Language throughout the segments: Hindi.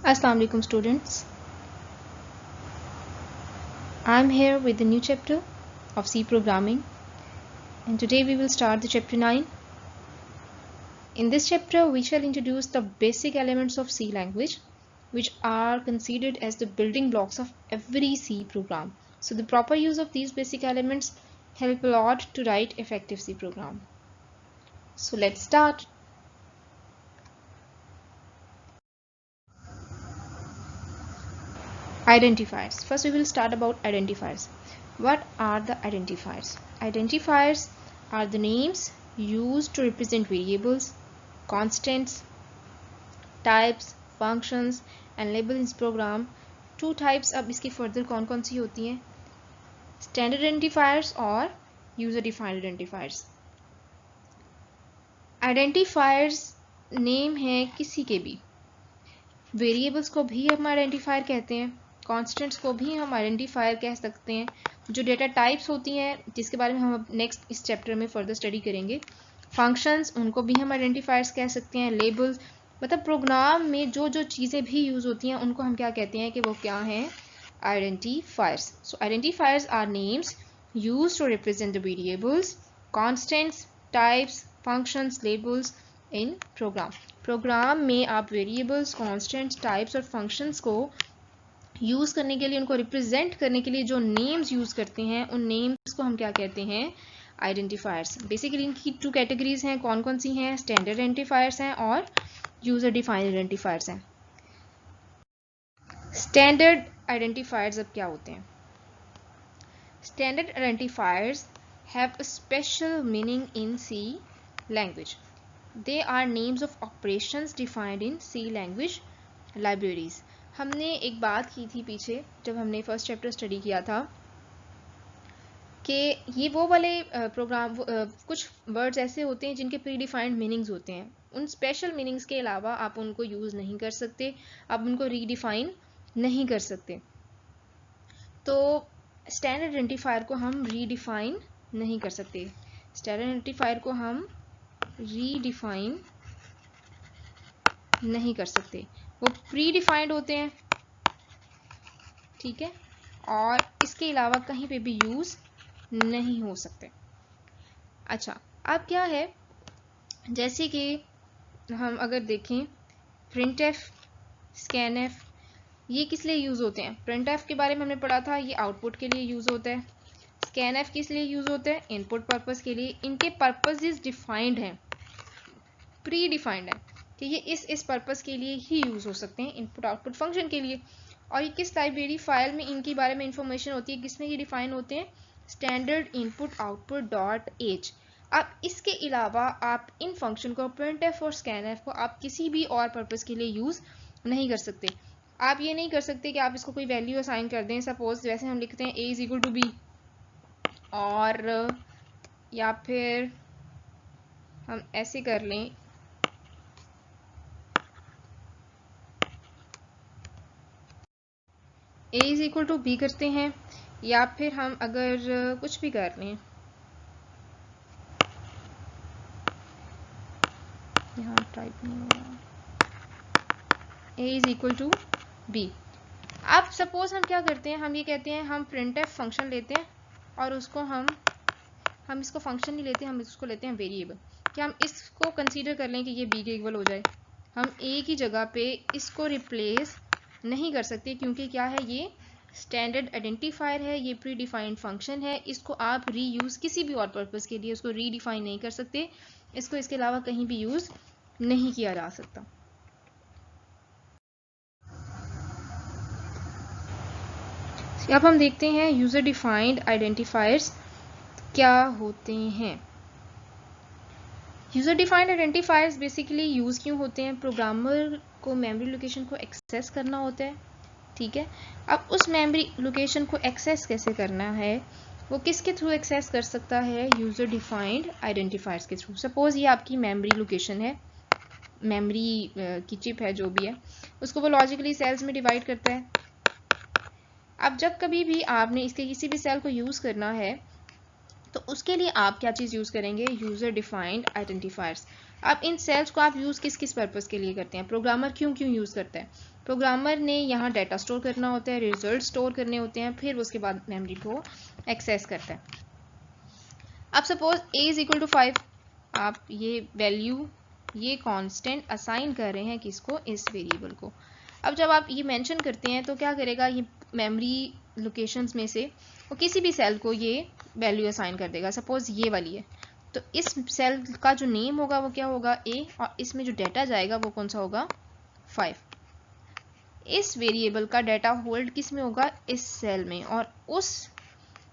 Assalamu alaikum students. I'm here with the new chapter of C programming, and today we will start the chapter 9. In this chapter we shall introduce the basic elements of C language, which are considered as the building blocks of every C program. So the proper use of these basic elements help a lot to write effective C program. So let's start. Identifiers. First we will start about identifiers. What are the identifiers? Identifiers are the names used to represent variables, constants, types, functions and labels in program. Two types अब इसकी further कौन सी होती हैं? Standard identifiers और user defined identifiers. Identifiers name है किसी के भी. वेरिएबल्स को भी हम आइडेंटिफायर कहते हैं, कॉन्स्टेंट्स को भी हम आइडेंटिफायर कह सकते हैं. जो डेटा टाइप्स होती हैं जिसके बारे में हम नेक्स्ट इस चैप्टर में फर्दर स्टडी करेंगे. फंक्शंस उनको भी हम आइडेंटिफायर्स कह सकते हैं. लेबल्स मतलब प्रोग्राम में जो जो चीज़ें भी यूज़ होती हैं उनको हम क्या कहते हैं कि वो क्या हैं? Identifiers. So identifiers are names used to represent the variables, constants, types, functions, labels in program में आप वेरिएबल्स, कॉन्स्टेंट्स, टाइप्स और फंक्शंस को यूज़ करने के लिए, उनको रिप्रेजेंट करने के लिए जो नेम्स यूज़ करते हैं उन नेम्स को हम क्या कहते हैं? आइडेंटिफायर्स. बेसिकली इनकी टू कैटेगरीज हैं. कौन कौन सी हैं? स्टैंडर्ड आइडेंटिफायर्स हैं और यूजर डिफाइंड आइडेंटिफायर्स हैं. स्टैंडर्ड आइडेंटिफायर्स अब क्या होते हैं? Standard identifiers have a special meaning in C language. They are names of operations defined in C language libraries. हमने एक बात की थी पीछे जब हमने फर्स्ट चैप्टर स्टडी किया था कि ये वो वाले प्रोग्राम कुछ वर्ड्स ऐसे होते हैं जिनके प्री डिफाइंड मीनिंग्स होते हैं. उन स्पेशल मीनिंग्स के अलावा आप उनको यूज़ नहीं कर सकते, आप उनको रीडिफाइन नहीं कर सकते. तो स्टैंडर्ड आइडेंटिफायर को हम रीडिफाइन नहीं कर सकते. स्टैंडर्ड आइडेंटिफायर को हम रीडिफाइन नहीं कर सकते. वो प्री डिफाइंड होते हैं, ठीक है, और इसके अलावा कहीं पे भी यूज नहीं हो सकते. अच्छा, अब क्या है, जैसे कि हम अगर देखें printf, scanf, ये किस लिए यूज होते हैं? printf के बारे में हमने पढ़ा था, ये आउटपुट के लिए यूज होता है. scanf किस लिए यूज होता है? इनपुट पर्पस के लिए. इनके पर्पसेस डिफाइंड हैं, प्री डिफाइंड है कि ये इस पर्पस के लिए ही यूज हो सकते हैं, इनपुट आउटपुट फंक्शन के लिए. और ये किस लाइब्रेरी फाइल में इनके बारे में इंफॉर्मेशन होती है, किसमें ये डिफाइन होते हैं? Standard input output dot H. अब इसके अलावा आप इन फंक्शन को printf और scanf को आप किसी भी और पर्पस के लिए यूज नहीं कर सकते. आप ये नहीं कर सकते कि आप इसको कोई वैल्यू असाइन कर दें. सपोज जैसे हम लिखते हैं a is equal to b, और या फिर हम ऐसे कर लें a is equal to b करते हैं, या फिर हम अगर कुछ भी कर लें, यहाँ टाइप नहीं हो रहा, a is equal to b. अब सपोज हम क्या करते हैं, हम ये कहते हैं हम printf फंक्शन लेते हैं और उसको हम इसको फंक्शन नहीं लेते, हम इसको लेते हैं वेरिएबल. क्या हम इसको कंसीडर कर लें कि ये b के इक्वल हो जाए? हम a की जगह पे इसको रिप्लेस नहीं कर सकते, क्योंकि क्या है, ये स्टैंडर्ड आइडेंटिफायर है, ये प्री डिफाइंड फंक्शन है. इसको आप रीयूज किसी भी और पर्पस के लिए उसको रीडिफाइन नहीं कर सकते, इसको इसके अलावा कहीं भी यूज नहीं किया जा सकता. अब हम देखते हैं यूजर डिफाइंड आइडेंटिफायर्स क्या होते हैं. User defined identifiers basically use क्यों होते हैं? प्रोग्रामर को मेमोरी लोकेशन को एक्सेस करना होता है, ठीक है. अब उस मेमोरी लोकेशन को एक्सेस कैसे करना है, वो किसके थ्रू एक्सेस कर सकता है? यूजर डिफाइंड आइडेंटिफायर्स के थ्रू. सपोज ये आपकी मेमोरी लोकेशन है, मेमोरी की चिप है जो भी है, उसको वो लॉजिकली सेल्स में डिवाइड करता है. अब जब कभी भी आपने इसके किसी भी सेल को यूज करना है तो उसके लिए आप क्या चीज यूज करेंगे? User defined identifiers. अब इन सेल्स को आप यूज़ किस किस पर्पज़ के लिए करते हैं, प्रोग्रामर क्यों क्यों यूज़ करता है? प्रोग्रामर ने यहाँ डाटा स्टोर करना होता है, रिजल्ट स्टोर करने होते हैं, फिर उसके बाद मेमोरी को एक्सेस करता है। अब suppose a is equal to 5, आप ये वैल्यू, ये कांस्टेंट असाइन कर रहे हैं किसको, इस वेरिएबल को। अब जब आप ये मेंशन करते हैं तो क्या करेगा, ये मेमोरी लोकेशंस में से वो किसी भी सेल को ये वैल्यू असाइन कर देगा। सपोज ये वाली है, तो इस सेल का जो नेम होगा वो क्या होगा, a, और इसमें जो डाटा जाएगा वो कौन सा होगा, 5। इस वेरिएबल का डाटा होल्ड किस में होगा, इस सेल में, और उस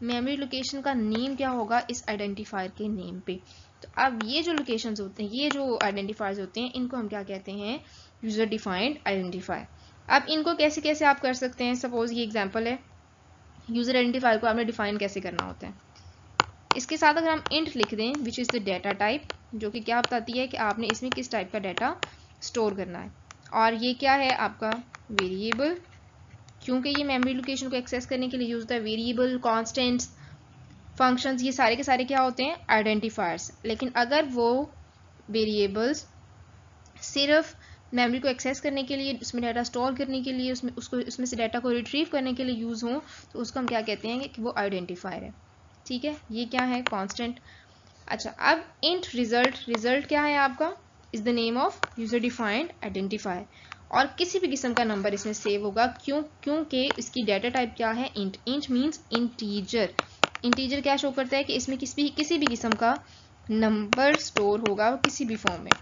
मेमोरी लोकेशन का नेम क्या होगा, इस आइडेंटिफायर के नेम पे। तो अब ये जो लोकेशंस होते हैं, ये जो आइडेंटिफायर्स होते हैं, इनको हम क्या कहते हैं, यूजर डिफाइंड आइडेंटिफायर। अब इनको कैसे कैसे आप कर सकते हैं, सपोज ये एग्जांपल है, यूजर आइडेंटिफायर को आपने डिफाइन कैसे करना होता है। इसके साथ अगर हम इंट लिख दें which is the data type, जो कि क्या बताती है कि आपने इसमें किस टाइप का डाटा स्टोर करना है, और ये क्या है आपका वेरिएबल, क्योंकि ये मेमोरी लोकेशन को एक्सेस करने के लिए यूज होता है। वेरिएबल, कॉन्स्टेंट्स, फंक्शंस, ये सारे के सारे क्या होते हैं, आइडेंटिफायर्स। लेकिन अगर वो वेरिएबल्स सिर्फ मेमोरी को एक्सेस करने के लिए, उसमें डाटा स्टोर करने के लिए, उसमें से डाटा को रिट्रीव करने के लिए यूज़ हो, तो उसको हम क्या कहते हैं कि वो आइडेंटिफायर है। ठीक है, ये क्या है, कांस्टेंट। अच्छा, अब इंट रिजल्ट, रिजल्ट क्या है आपका, is the name of user defined identifier, और किसी भी किस्म का नंबर इसमें सेव होगा, क्योंकि इसकी डाटा टाइप क्या है, int. Int means integer. Integer क्या शो करता है कि इसमें किसी भी किस्म का नंबर स्टोर होगा किसी भी फॉर्म में।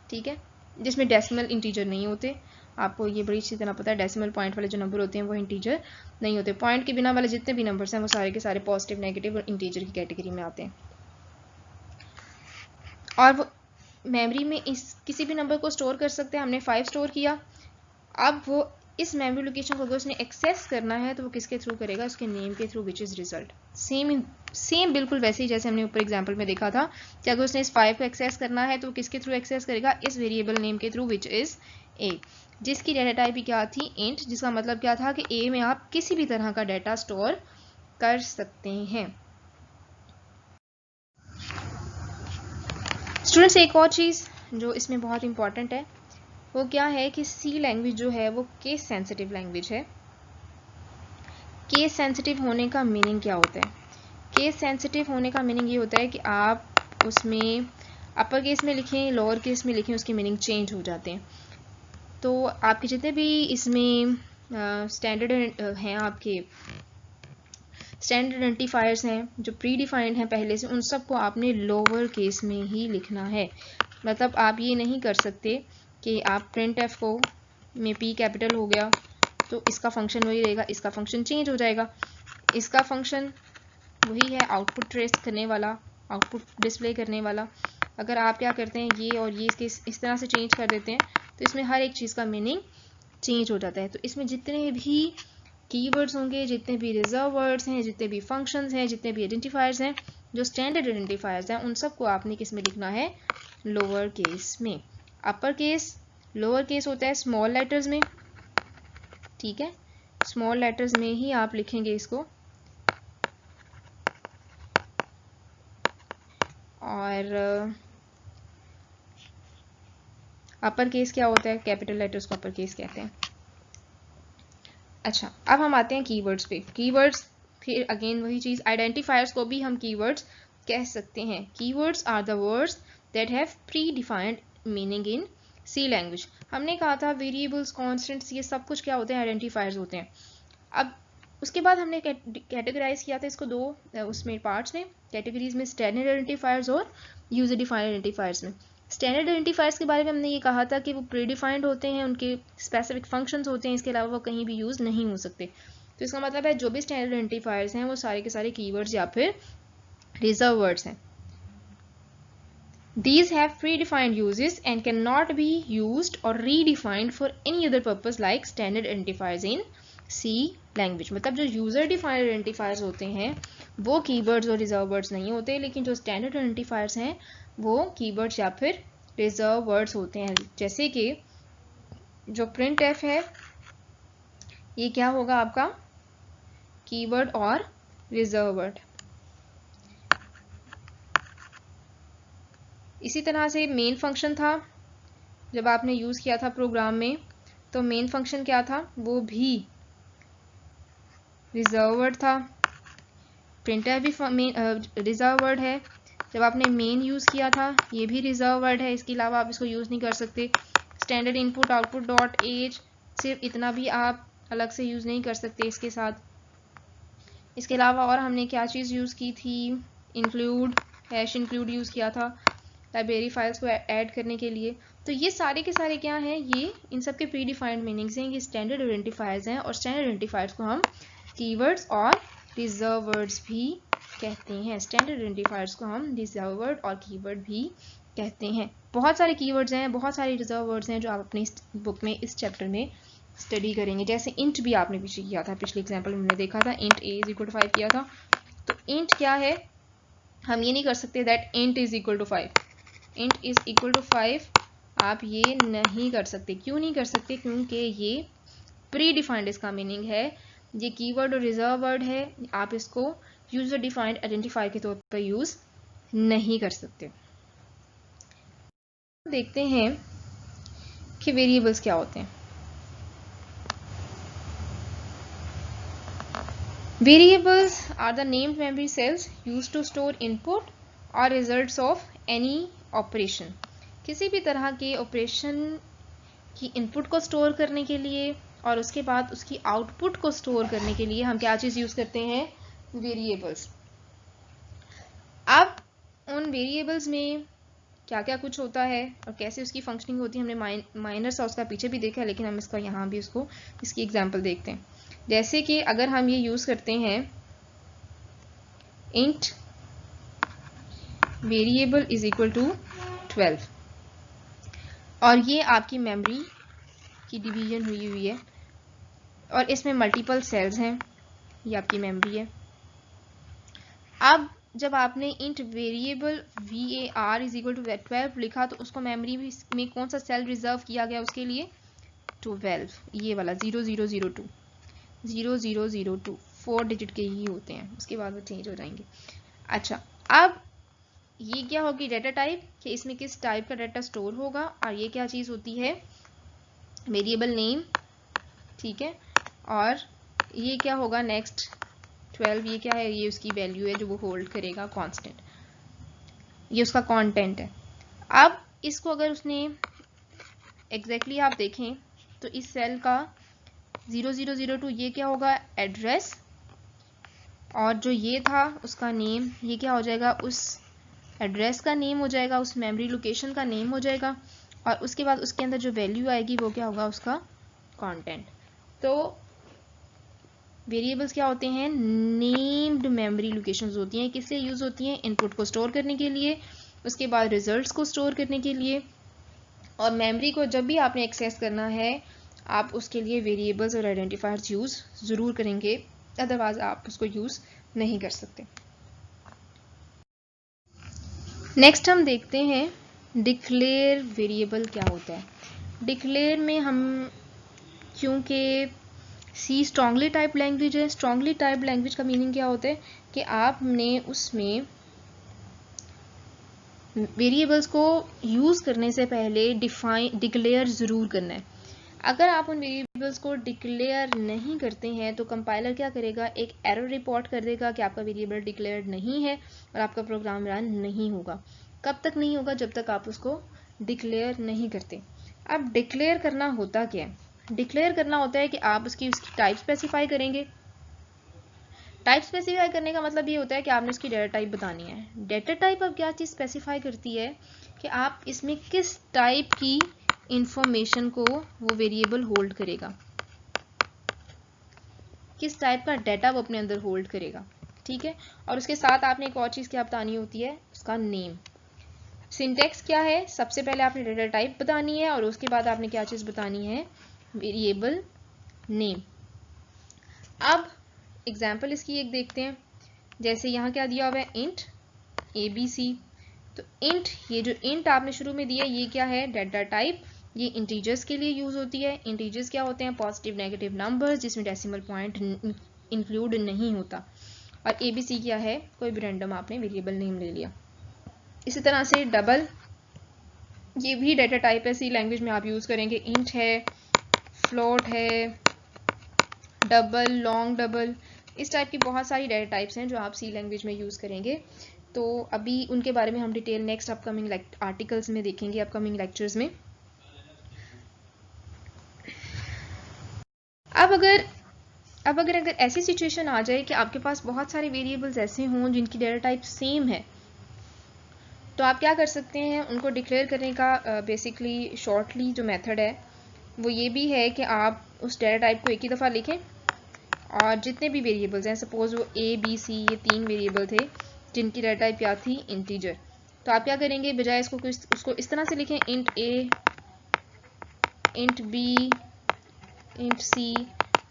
ठीक है, जिसमें डेसिमल इंटीजर नहीं होते। आपको ये बड़ी अच्छी तरह पता है, डेसिमल पॉइंट वाले जो नंबर होते हैं वो इंटीजर नहीं होते। पॉइंट के बिना वाले जितने भी नंबर्स हैं वो सारे के सारे पॉजिटिव, नेगेटिव और इंटीजर की कैटेगरी में आते हैं। और वो मेमोरी में इस किसी भी नंबर को स्टोर कर सकते हैं। हमने 5 स्टोर किया, अब वो इस मेमोरी लोकेशन को अगर उसने एक्सेस करना है तो वो किसके थ्रू करेगा, उसके नेम के through, which is result. Same बिल्कुल वैसे ही जैसे हमने ऊपर एग्जांपल में देखा था कि अगर उसने इस 5 को एक्सेस करना है तो वो किसके थ्रू एक्सेस करेगा, इस वेरिएबल नेम के थ्रू, विच इज़ a, जिसकी डाटा टाइप ही क्या थी, इंट, जिसका मतलब क्या था कि a में आप किसी भी तरह का डाटा स्टोर कर सकते हैं। स्टूडेंट्स, एक और चीज़ जो इसमें बहुत इंपॉर्टेंट है वो क्या है कि सी लैंग्वेज जो है वो केस सेंसिटिव लैंग्वेज है। केस सेंसिटिव होने का मीनिंग क्या होता है, केस सेंसिटिव होने का मीनिंग ये होता है कि आप उसमें अपर केस में लिखें, लोअर केस में लिखें, उसके मीनिंग चेंज हो जाते हैं। तो आपके जितने भी इसमें स्टैंडर्ड हैं, आपके स्टैंडर्ड आइडेंटिफायर्स हैं जो प्री डिफाइंड हैं पहले से, उन सबको आपने लोअर केस में ही लिखना है। मतलब आप ये नहीं कर सकते कि आप प्रिंट एफ को में पी कैपिटल हो गया तो इसका फंक्शन वही रहेगा, इसका फंक्शन चेंज हो जाएगा। इसका फंक्शन वही है, आउटपुट ट्रेस करने वाला, आउटपुट डिस्प्ले करने वाला। अगर आप क्या करते हैं, ये और ये इसके इस तरह से चेंज कर देते हैं तो इसमें हर एक चीज़ का मीनिंग चेंज हो जाता है। तो इसमें जितने भी कीवर्ड्स होंगे, जितने भी रिजर्व वर्ड्स हैं, जितने भी फंक्शंस हैं, जितने भी आइडेंटिफायर्स हैं, जो स्टैंडर्ड आइडेंटिफायर्स हैं, उन सबको आपने किस में लिखना है, लोअर केस में। अपर केस, लोअर केस होता है स्मॉल लेटर्स में। ठीक है, स्मॉल लेटर्स में ही आप लिखेंगे इसको, और अपर केस क्या होता है, कैपिटल लेटर्स को अपर केस कहते हैं। अच्छा, अब हम आते हैं कीवर्ड्स पे। कीवर्ड्स फिर अगेन वही चीज़, आइडेंटिफायर्स को भी हम कीवर्ड्स कह सकते हैं। Keywords are the words that have predefined meaning in C language. हमने कहा था वेरिएबल्स, कॉन्स्टेंट्स, ये सब कुछ क्या होते हैं, आइडेंटिफायर्स होते हैं। अब उसके बाद हमने कैटेगराइज किया था इसको दो उसमें पार्ट्स में, कैटेगरीज में, स्टैंडर्ड आइडेंटिफायर्स और यूजर डिफाइंड आइडेंटिफायर्स में। स्टैंडर्ड आइडेंटिफायर्स के बारे में हमने ये कहा था कि वो प्री डिफाइंड होते हैं, उनके स्पेसिफिक फंक्शंस होते हैं, इसके अलावा वो कहीं भी यूज़ नहीं हो सकते। तो इसका मतलब है जो भी स्टैंडर्ड आइडेंटिफायर्स हैं वो सारे के सारे कीवर्ड्स या फिर रिजर्व वर्ड्स हैं। These have predefined uses and cannot be used or redefined for any other purpose like standard identifiers in C language। मतलब जो यूजर डिफाइंड आइडेंटिफायर्स होते हैं वो कीवर्ड्स और रिजर्व वर्ड्स नहीं होते, लेकिन जो स्टैंडर्ड आइडेंटिफायर्स हैं वो कीवर्ड्स या फिर रिजर्व वर्ड्स होते हैं। जैसे कि जो प्रिंट एफ है ये क्या होगा आपका, कीवर्ड और रिजर्व वर्ड। इसी तरह से मेन फंक्शन था, जब आपने यूज़ किया था प्रोग्राम में, तो मेन फंक्शन क्या था, वो भी रिजर्व वर्ड था। प्रिंटर भी रिजर्व वर्ड है। जब आपने मेन यूज़ किया था, ये भी रिजर्व वर्ड है, इसके अलावा आप इसको यूज़ नहीं कर सकते। Standard input output dot h, सिर्फ इतना भी आप अलग से यूज़ नहीं कर सकते इसके साथ। इसके अलावा और हमने क्या चीज़ यूज़ की थी, इंक्लूड, हैश इंक्लूड यूज़ किया था लाइब्रेरी फाइल्स को ऐड करने के लिए। तो ये सारे के सारे क्या हैं, ये इन सब के प्री डिफाइंड मीनिंग्स हैं, ये स्टैंडर्ड आइडेंटिफायर्स हैं, और स्टैंडर्ड आइडेंटिफायर्स को हम कीवर्ड्स और रिजर्व वर्ड्स भी कहते हैं। स्टैंडर्ड आइडेंटिफायर्स को हम रिजर्व वर्ड और कीवर्ड भी कहते हैं। बहुत सारे कीवर्ड्स हैं, बहुत सारे रिजर्व वर्ड्स हैं जो आप अपनी बुक में इस चैप्टर में स्टडी करेंगे। जैसे इंट भी आपने पीछे किया था, पिछले एग्जाम्पल में हमने देखा था int a is equal to 5 किया था। तो इंट क्या है, हम ये नहीं कर सकते that int is equal to 5, int is equal to 5, आप ये नहीं कर सकते। क्यों नहीं कर सकते, क्योंकि ये प्री डिफाइंड इसका मीनिंग है, ये कीवर्ड और रिजर्व वर्ड है, आप इसको यूजर डिफाइंड आइडेंटिफायर के तौर पर यूज नहीं कर सकते। देखते हैं कि वेरिएबल्स क्या होते हैं। Variables are the named memory cells used to store input or results of any operation. किसी भी तरह के ऑपरेशन की इनपुट को स्टोर करने के लिए और उसके बाद उसकी आउटपुट को स्टोर करने के लिए हम क्या चीज़ यूज़ करते हैं, वेरिएबल्स। अब उन वेरिएबल्स में क्या क्या कुछ होता है और कैसे उसकी फंक्शनिंग होती है, हमने माइनर सा उसका पीछे भी देखा है, लेकिन हम इसका यहाँ भी उसको इसकी एग्जांपल देखते हैं। जैसे कि अगर हम ये यूज़ करते हैं int variable is equal to 12, और ये आपकी मेमोरी की डिवीजन हुई है और इसमें मल्टीपल सेल्स हैं, ये आपकी मेमोरी है। अब जब आपने int variable var is equal to 12 लिखा, तो उसको मेमोरी में कौन सा सेल रिजर्व किया गया उसके लिए, 12, ये वाला 0002 0002 4 डिजिट के ही होते हैं, उसके बाद वो चेंज हो जाएंगे। अच्छा, अब ये क्या होगी डाटा टाइप, कि इसमें किस टाइप का डाटा स्टोर होगा, और ये क्या चीज़ होती है, वेरिएबल नेम, ठीक है। और ये क्या होगा नेक्स्ट 12, ये क्या है, ये उसकी वैल्यू है जो वो होल्ड करेगा कांस्टेंट, ये उसका कंटेंट है। अब इसको अगर उसने एग्जैक्टली आप देखें तो इस सेल का 0002 ये क्या होगा, एड्रेस, और जो ये था उसका नेम, ये क्या हो जाएगा, उस एड्रेस का नेम हो जाएगा, उस मेमोरी लोकेशन का नेम हो जाएगा, और उसके बाद उसके अंदर जो वैल्यू आएगी वो क्या होगा, उसका कंटेंट। तो वेरिएबल्स क्या होते हैं, नेम्ड मेमोरी लोकेशंस होती हैं। किससे यूज़ होती हैं, इनपुट को स्टोर करने के लिए, उसके बाद रिजल्ट्स को स्टोर करने के लिए, और मेमोरी को जब भी आपने एक्सेस करना है आप उसके लिए वेरिएबल्स और आइडेंटिफायर्स यूज़ ज़रूर करेंगे, अदरवाइज आप उसको यूज़ नहीं कर सकते। नेक्स्ट हम देखते हैं डिक्लेयर वेरिएबल क्या होता है। डिक्लेयर में हम, क्योंकि सी स्ट्रांगली टाइप लैंग्वेज है, स्ट्रांगली टाइप लैंग्वेज का मीनिंग क्या होता है कि आपने उसमें वेरिएबल्स को यूज़ करने से पहले डिक्लेयर ज़रूर करना है। अगर आप उन वेरिएबल्स को डिक्लेयर नहीं करते हैं तो कंपाइलर क्या करेगा, एक एरर रिपोर्ट कर देगा कि आपका वेरिएबल डिक्लेयर नहीं है और आपका प्रोग्राम रन नहीं होगा। कब तक नहीं होगा, जब तक आप उसको डिक्लेयर नहीं करते। अब डिक्लेयर करना होता क्या है, डिक्लेयर करना होता है कि आप उसकी टाइप स्पेसिफाई करेंगे। टाइप स्पेसिफाई करने का मतलब ये होता है कि आपने इसकी डेटा टाइप बतानी है। डेटा टाइप अब क्या चीज़ स्पेसिफाई करती है कि आप इसमें किस टाइप की इंफॉर्मेशन को वो वेरिएबल होल्ड करेगा, किस टाइप का डाटा वो अपने अंदर होल्ड करेगा, ठीक है। और उसके साथ आपने एक और चीज़ क्या बतानी होती है, उसका नेम। सिंटेक्स क्या है, सबसे पहले आपने डेटा टाइप बतानी है और उसके बाद आपने क्या चीज़ बतानी है, वेरिएबल नेम। अब एग्जाम्पल इसकी एक देखते हैं। जैसे यहाँ क्या दिया हुआ है, इंट ABC। तो इंट, ये जो इंट आपने शुरू में दिया ये क्या है, डाटा टाइप, ये इंटीजर्स के लिए यूज़ होती है। इंटीजर्स क्या होते हैं, पॉजिटिव नेगेटिव नंबर्स जिसमें डेसिमल पॉइंट इंक्लूड नहीं होता। और ABC क्या है, कोई भी रैंडम आपने वेरिएबल नेम ले लिया। इसी तरह से डबल ये भी डाटा टाइप है, सी लैंग्वेज में आप यूज़ करेंगे। इंट है, फ्लोट है, डबल, लॉन्ग डबल, इस टाइप की बहुत सारी डाटा टाइप्स हैं जो आप सी लैंग्वेज में यूज़ करेंगे। तो अभी उनके बारे में हम डिटेल नेक्स्ट अपकमिंग आर्टिकल्स में देखेंगे, अपकमिंग लेक्चर्स में। अब अगर ऐसी सिचुएशन आ जाए कि आपके पास बहुत सारे वेरिएबल्स ऐसे हों जिनकी डाटा टाइप सेम है, तो आप क्या कर सकते हैं, उनको डिक्लेयर करने का बेसिकली शॉर्टली जो मेथड है वो ये भी है कि आप उस डाटा टाइप को एक ही दफ़ा लिखें और जितने भी वेरिएबल्स हैं, सपोज वो ए बी सी ये 3 वेरिएबल थे जिनकी डाटा टाइप क्या थी, इंटीजर, तो आप क्या करेंगे, बजाय उसको इस तरह से लिखें, इंट ए, इंट बी, इंट सी,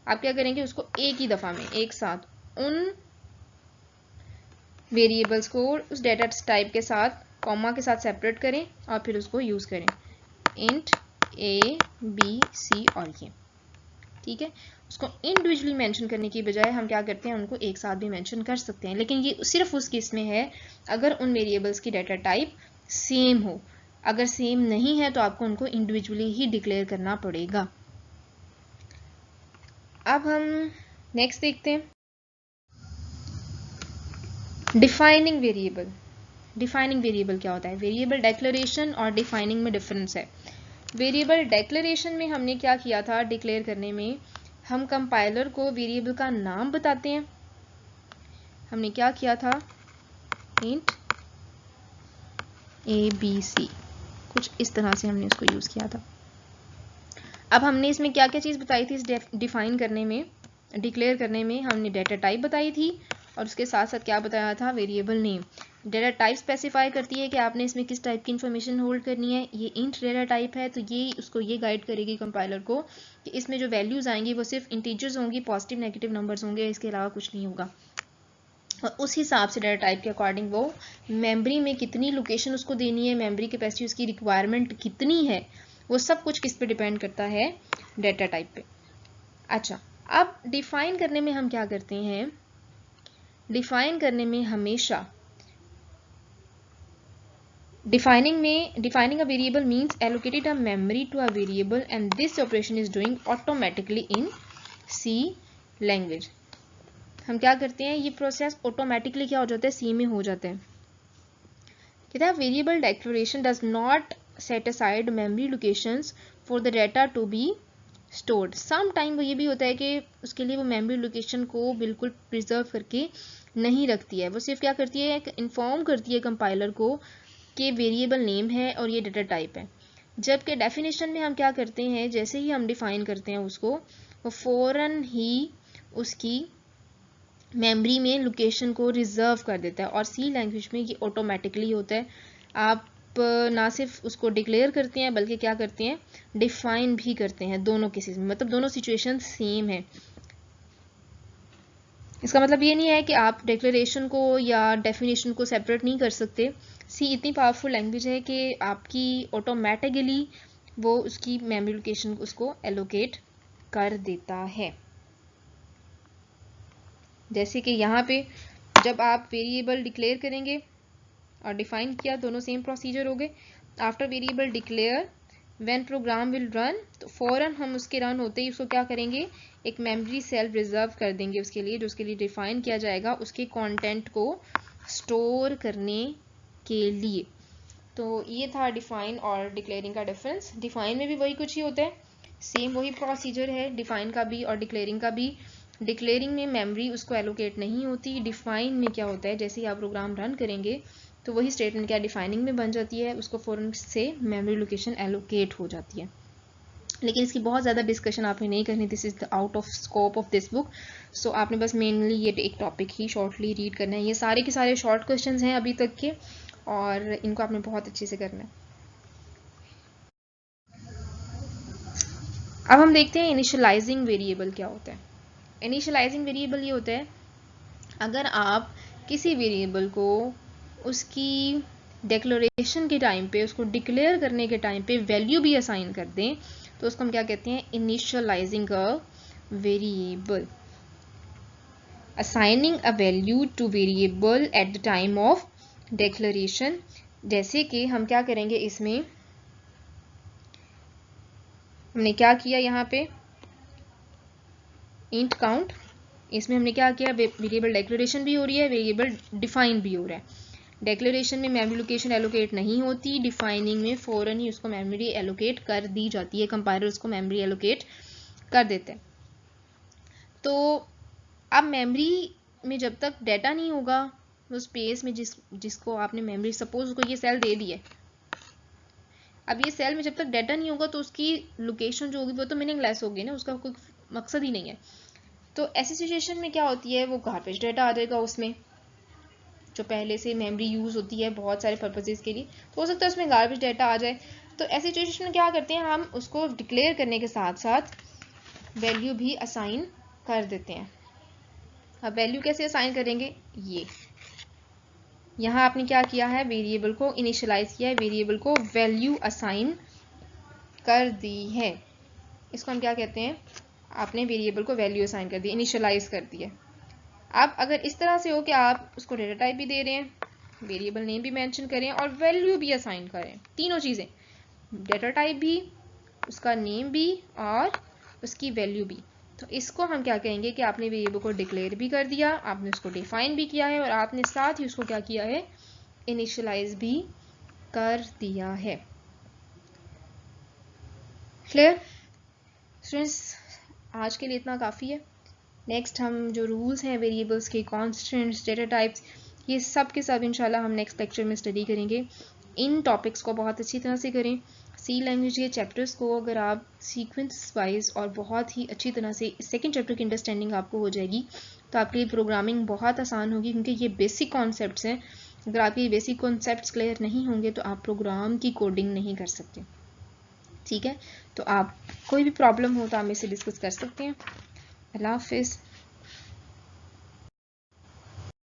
आप क्या करेंगे, उसको एक ही दफ़ा में एक साथ उन वेरिएबल्स को उस डाटा टाइप के साथ कॉमा के साथ सेपरेट करें और फिर उसको यूज़ करें, इंट ए बी सी और ये, ठीक है। उसको इंडिविजुअली मेंशन करने की बजाय हम क्या करते हैं, उनको एक साथ भी मेंशन कर सकते हैं, लेकिन ये सिर्फ उस केस में है अगर उन वेरिएबल्स की डाटा टाइप सेम हो। अगर सेम नहीं है तो आपको उनको इंडिविजुअली ही डिक्लेयर करना पड़ेगा। अब हम नेक्स्ट देखते हैं, डिफाइनिंग वेरिएबल। डिफाइनिंग वेरिएबल क्या होता है? वेरिएबल डेक्लेरेशन और डिफाइनिंग में डिफरेंस है। वेरिएबल डेक्लेरेशन में हमने क्या किया था, डिक्लेयर करने में हम कंपाइलर को वेरिएबल का नाम बताते हैं। हमने क्या किया था, इंट ए बी सी, कुछ इस तरह से हमने उसको यूज़ किया था। अब हमने इसमें क्या क्या चीज़ बताई थी, इस डिफाइन करने में, डिक्लेयर करने में हमने डाटा टाइप बताई थी और उसके साथ साथ क्या बताया था, variable name. Data type specify करती है कि आपने इसमें किस टाइप की इन्फॉर्मेशन होल्ड करनी है। ये इंट डाटा टाइप है तो ये उसको ये गाइड करेगी कंपाइलर को कि इसमें जो वैल्यूज़ आएंगी वो सिर्फ इंटीजर्स होंगी, पॉजिटिव नेगेटिव नंबर्स होंगे, इसके अलावा कुछ नहीं होगा। और उस हिसाब से डाटा टाइप के अकॉर्डिंग वो मेमोरी में कितनी लोकेशन उसको देनी है, मेमोरी कैपेसिटी उसकी रिक्वायरमेंट कितनी है, वो सब कुछ किस पे डिपेंड करता है, डाटा टाइप पे। अच्छा, अब डिफाइन करने में हम क्या करते हैं, डिफाइन करने में हमेशा defining a variable means allocated a memory to a variable and this operation is doing automatically in C language। हम क्या करते हैं, ये प्रोसेस ऑटोमेटिकली क्या हो जाता है, सी में हो जाता है। कहता है variable declaration does not set aside memory locations for the data to be stored. Some time वो ये भी होता है कि उसके लिए वो मेमोरी लोकेशन को बिल्कुल प्रिजर्व करके नहीं रखती है, वो सिर्फ क्या करती है, इन्फॉर्म करती है कंपाइलर को कि वेरिएबल नेम है और ये डाटा टाइप है। जबकि डेफिनेशन में हम क्या करते हैं, जैसे ही हम डिफाइन करते हैं उसको, वो फ़ौरन ही उसकी मेमोरी में लोकेशन को रिजर्व कर देता है और सी लैंग्वेज में ये ऑटोमेटिकली होता है। आप ना सिर्फ उसको डिक्लेयर करते हैं बल्कि क्या करते हैं, डिफाइन भी करते हैं, दोनों केसेस में, मतलब दोनों सिचुएशन सेम है। इसका मतलब ये नहीं है कि आप डिक्लेरेशन को या डेफिनेशन को सेपरेट नहीं कर सकते। सी इतनी पावरफुल लैंग्वेज है कि आपकी ऑटोमेटिकली वो उसकी मेमोरी लोकेशन उसको एलोकेट कर देता है। जैसे कि यहाँ पे जब आप वेरिएबल डिक्लेयर करेंगे और डिफाइन किया, दोनों सेम प्रोसीजर हो गए। After variable declare when program will run, तो फ़ौरन हम उसके रन होते ही उसको क्या करेंगे, एक मेमोरी सेल रिजर्व कर देंगे उसके लिए, जो उसके लिए डिफाइन किया जाएगा उसके कंटेंट को स्टोर करने के लिए। तो ये था डिफाइन और डिक्लेयरिंग का डिफरेंस। डिफाइन में भी वही कुछ ही होता है, सेम वही प्रोसीजर है डिफाइन का भी और डिक्लेयरिंग का भी। डिक्लेयरिंग में मेमोरी उसको एलोकेट नहीं होती, डिफाइन में क्या होता है, जैसे ही आप प्रोग्राम रन करेंगे तो वही स्टेटमेंट क्या डिफाइनिंग में बन जाती है, उसको फ़ौरन से मेमोरी लोकेशन एलोकेट हो जाती है। लेकिन इसकी बहुत ज़्यादा डिस्कशन आपने नहीं करनी, this is the out of scope of this book. So आपने बस मेनली ये एक टॉपिक ही शॉर्टली रीड करना है। ये सारे के सारे शॉर्ट क्वेश्चंस हैं अभी तक के और इनको आपने बहुत अच्छे से करना है। अब हम देखते हैं इनिशियलाइजिंग वेरिएबल क्या होता है। इनिशियलाइजिंग वेरिएबल ये होता है अगर आप किसी वेरिएबल को उसकी डिक्लेरेशन के टाइम पे, उसको डिक्लेयर करने के टाइम पे वैल्यू भी असाइन कर दें तो उसको हम क्या कहते हैं, initialising a variable. Assigning a value two variable at the time of declaration. जैसे कि हम क्या करेंगे इसमें, हमने क्या किया यहाँ पे, इंट काउंट, इसमें हमने क्या किया, वेरिएबल डिक्लेरेशन भी हो रही है, वेरिएबल डिफाइन भी हो रहा है। डिक्लेरेशन में मेमोरी लोकेशन एलोकेट नहीं होती, डिफाइनिंग में फ़ौरन ही उसको मेमोरी एलोकेट कर दी जाती है, कंपाइलर उसको मेमोरी एलोकेट कर देते हैं। तो अब मेमोरी में जब तक डाटा नहीं होगा, वो स्पेस में जिसको आपने मेमोरी, सपोज उसको ये सेल दे दी है, अब ये सेल में जब तक डाटा नहीं होगा तो उसकी लोकेशन जो होगी वो तो मीनिंगलेस होगी ना, उसका कोई मकसद ही नहीं है। तो ऐसी सिचुएशन में क्या होती है, वो गार्बेज डाटा आ जाएगा उसमें, जो पहले से मेमोरी यूज़ होती है बहुत सारे पर्पसेस के लिए, तो हो सकता है उसमें गार्बेज डाटा आ जाए। तो ऐसी सिचुएशन में क्या करते हैं, हम उसको डिक्लेयर करने के साथ साथ वैल्यू भी असाइन कर देते हैं। अब वैल्यू कैसे असाइन करेंगे, ये यहाँ आपने क्या किया है, वेरिएबल को इनिशियलाइज किया है, वेरिएबल को वैल्यू असाइन कर दी है। इसको हम क्या कहते हैं, आपने वेरिएबल को वैल्यू असाइन कर दी, इनिशियलाइज कर दी है। अब अगर इस तरह से हो कि आप उसको डेटा टाइप भी दे रहे हैं, वेरिएबल नेम भी मेंशन करें और वैल्यू भी असाइन करें, तीनों चीज़ें, डेटा टाइप भी, उसका नेम भी और उसकी वैल्यू भी, तो इसको हम क्या कहेंगे कि आपने वेरिएबल को डिक्लेयर भी कर दिया, आपने उसको डिफाइन भी किया है और आपने साथ ही उसको क्या किया है, इनिशियलाइज भी कर दिया है। क्लियर स्टूडेंट्स, आज के लिए इतना काफ़ी है। नेक्स्ट हम जो रूल्स हैं वेरिएबल्स के, कॉन्स्टेंट्स, डेटा टाइप्स, ये सब के सब इंशाल्लाह हम नेक्स्ट लेक्चर में स्टडी करेंगे। इन टॉपिक्स को बहुत अच्छी तरह से करें। सी लैंग्वेज के चैप्टर्स को अगर आप सीक्वेंस वाइज और बहुत ही अच्छी तरह से, सेकंड चैप्टर की अंडरस्टैंडिंग आपको हो जाएगी तो आपके लिए प्रोग्रामिंग बहुत आसान होगी, क्योंकि ये बेसिक कॉन्सेप्ट्स हैं। अगर आपके ये बेसिक कॉन्सेप्ट्स क्लियर नहीं होंगे तो आप प्रोग्राम की कोडिंग नहीं कर सकते। ठीक है, तो आप कोई भी प्रॉब्लम हो तो आप मेरे से डिस्कस कर सकते हैं। अल्लाह हाफिज़।